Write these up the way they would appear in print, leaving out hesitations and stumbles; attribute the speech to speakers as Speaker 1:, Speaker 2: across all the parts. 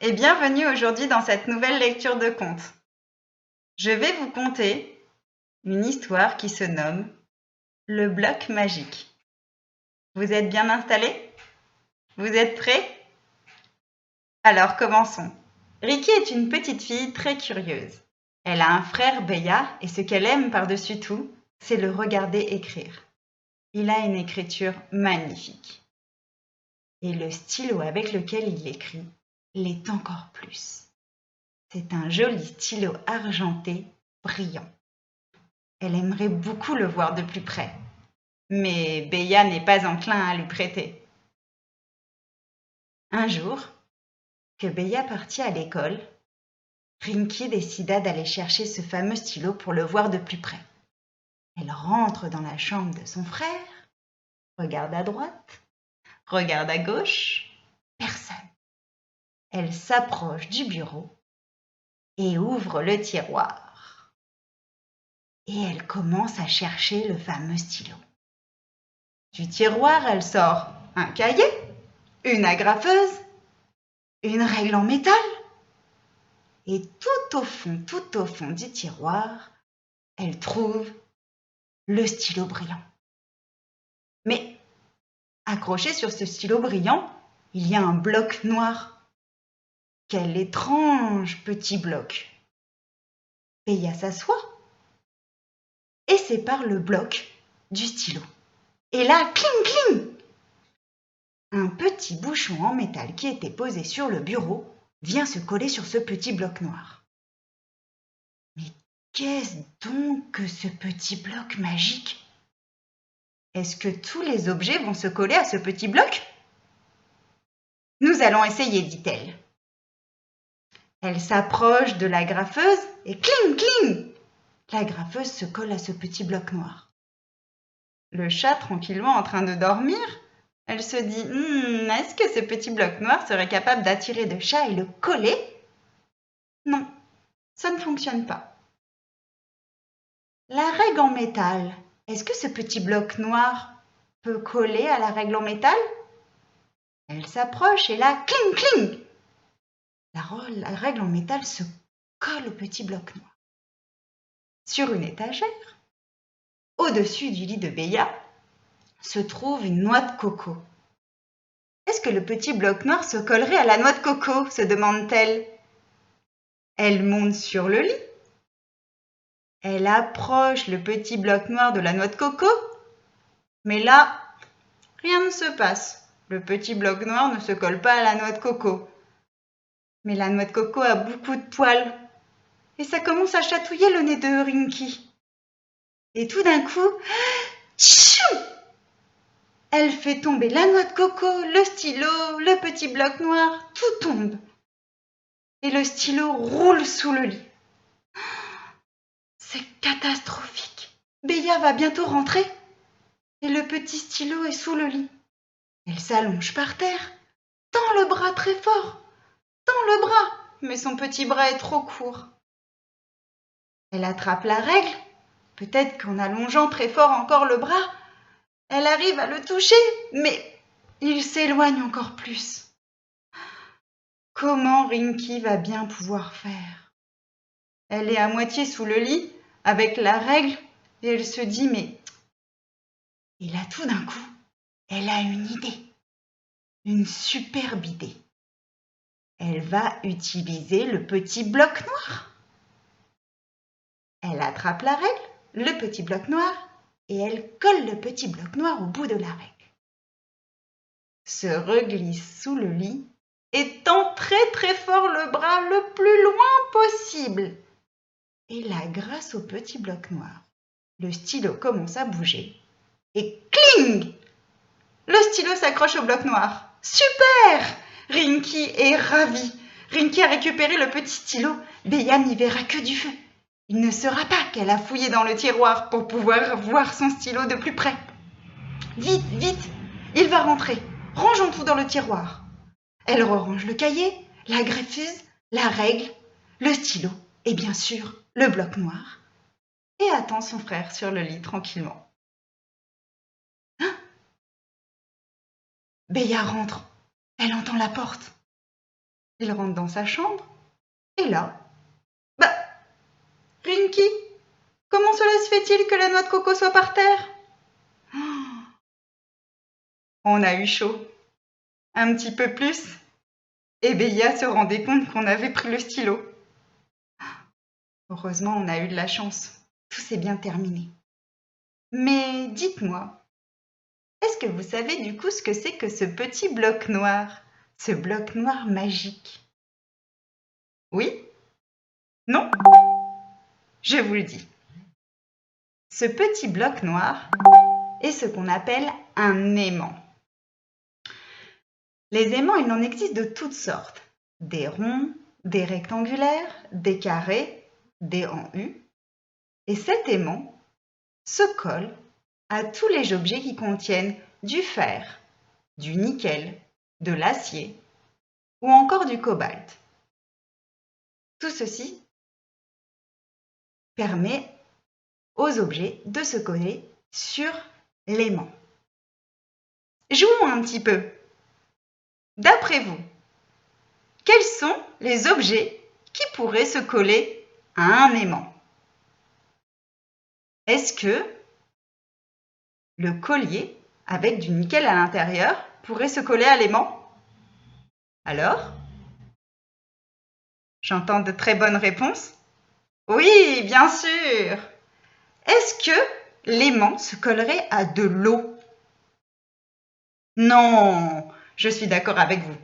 Speaker 1: et bienvenue aujourd'hui dans cette nouvelle lecture de conte. Je vais vous conter une histoire qui se nomme Le bloc magique. Vous êtes bien installés? Vous êtes prêts? Alors commençons. Ricky est une petite fille très curieuse. Elle a un frère Beya et ce qu'elle aime par-dessus tout, c'est le regarder écrire. Il a une écriture magnifique. Et le stylo avec lequel il écrit l'est encore plus. C'est un joli stylo argenté, brillant. Elle aimerait beaucoup le voir de plus près, mais Beya n'est pas enclin à lui prêter. Un jour, que Beya partit à l'école, Rinky décida d'aller chercher ce fameux stylo pour le voir de plus près. Elle rentre dans la chambre de son frère, regarde à droite, regarde à gauche, personne. Elle s'approche du bureau et ouvre le tiroir. Et elle commence à chercher le fameux stylo. Du tiroir, elle sort un cahier, une agrafeuse, une règle en métal. Et tout au fond du tiroir, elle trouve le stylo brillant. Mais accroché sur ce stylo brillant, il y a un bloc noir. Quel étrange petit bloc. Beya s'assoit et sépare le bloc du stylo. Et là, cling, cling! Un petit bouchon en métal qui était posé sur le bureau vient se coller sur ce petit bloc noir. Mais qu'est-ce donc que ce petit bloc magique? Est-ce que tous les objets vont se coller à ce petit bloc? Nous allons essayer, dit-elle. Elle s'approche de la graffeuse et cling, cling! La graffeuse se colle à ce petit bloc noir. Le chat, tranquillement en train de dormir, elle se dit « Est-ce que ce petit bloc noir serait capable d'attirer le chat et le coller ?» Non, ça ne fonctionne pas. La règle en métal, est-ce que ce petit bloc noir peut coller à la règle en métal? Elle s'approche et là, cling, cling! La règle en métal se colle au petit bloc noir. Sur une étagère, au-dessus du lit de Beya, se trouve une noix de coco. Est-ce que le petit bloc noir se collerait à la noix de coco, se demande-t-elle. Elle monte sur le lit. Elle approche le petit bloc noir de la noix de coco. Mais là, rien ne se passe. Le petit bloc noir ne se colle pas à la noix de coco. Mais la noix de coco a beaucoup de poils. Et ça commence à chatouiller le nez de Rinky. Et tout d'un coup, tchou! Elle fait tomber la noix de coco, le stylo, le petit bloc noir, tout tombe. Et le stylo roule sous le lit. C'est catastrophique. Beya va bientôt rentrer. Et le petit stylo est sous le lit. Elle s'allonge par terre, tend le bras très fort, tend le bras, mais son petit bras est trop court. Elle attrape la règle, peut-être qu'en allongeant très fort encore le bras, elle arrive à le toucher, mais il s'éloigne encore plus. Comment Rinky va bien pouvoir faire? Elle est à moitié sous le lit, avec la règle, et elle se dit, mais... Et là, tout d'un coup, elle a une idée, une superbe idée. Elle va utiliser le petit bloc noir. Elle attrape la règle, le petit bloc noir, et elle colle le petit bloc noir au bout de la règle. Se reglisse sous le lit et tend très fort le bras le plus loin possible. Et là, grâce au petit bloc noir, le stylo commence à bouger. Et cling! Le stylo s'accroche au bloc noir. Super! Rinky est ravie. Rinky a récupéré le petit stylo. Beya n'y verra que du feu. Il ne saura pas qu'elle a fouillé dans le tiroir pour pouvoir voir son stylo de plus près. Vite, vite, il va rentrer. Rangeons tout dans le tiroir. Elle rerange le cahier, la greffeuse, la règle, le stylo et bien sûr le bloc noir et attend son frère sur le lit tranquillement. Hein? Beya rentre. Elle entend la porte. Il rentre dans sa chambre et là, Rinky, comment cela se fait-il que la noix de coco soit par terre? On a eu chaud. Un petit peu plus, et Béa se rendait compte qu'on avait pris le stylo. Heureusement, on a eu de la chance. Tout s'est bien terminé. Mais dites-moi, est-ce que vous savez du coup ce que c'est que ce petit bloc noir? Ce bloc noir magique? Oui? Non? Je vous le dis. Ce petit bloc noir est ce qu'on appelle un aimant. Les aimants, il en existe de toutes sortes. Des ronds, des rectangulaires, des carrés, des en U. Et cet aimant se colle à tous les objets qui contiennent du fer, du nickel, de l'acier ou encore du cobalt. Tout ceci permet aux objets de se coller sur l'aimant. Jouons un petit peu. D'après vous, quels sont les objets qui pourraient se coller à un aimant? Est-ce que le collier avec du nickel à l'intérieur pourrait se coller à l'aimant? Alors? J'entends de très bonnes réponses. Oui, bien sûr. Est-ce que l'aimant se collerait à de l'eau? Non, je suis d'accord avec vous.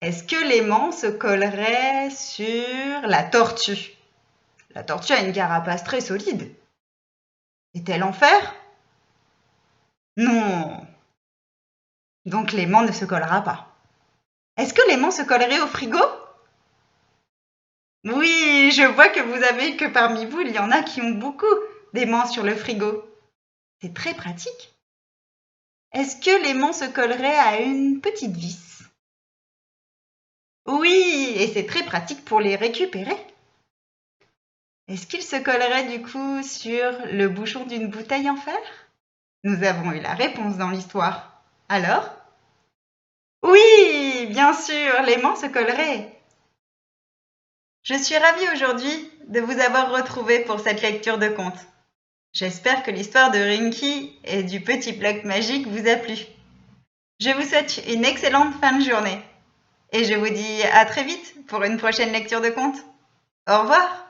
Speaker 1: Est-ce que l'aimant se collerait sur la tortue? La tortue a une carapace très solide. Est-elle en fer? Non. Donc l'aimant ne se collera pas. Est-ce que l'aimant se collerait au frigo? Oui, je vois que parmi vous, il y en a qui ont beaucoup d'aimants sur le frigo. C'est très pratique. Est-ce que l'aimant se collerait à une petite vis? Oui, et c'est très pratique pour les récupérer. Est-ce qu'il se collerait du coup sur le bouchon d'une bouteille en fer? Nous avons eu la réponse dans l'histoire. Alors? Oui, bien sûr, l'aimant se collerait. Je suis ravie aujourd'hui de vous avoir retrouvé pour cette lecture de conte. J'espère que l'histoire de Rinky et du petit bloc magique vous a plu. Je vous souhaite une excellente fin de journée et je vous dis à très vite pour une prochaine lecture de conte. Au revoir!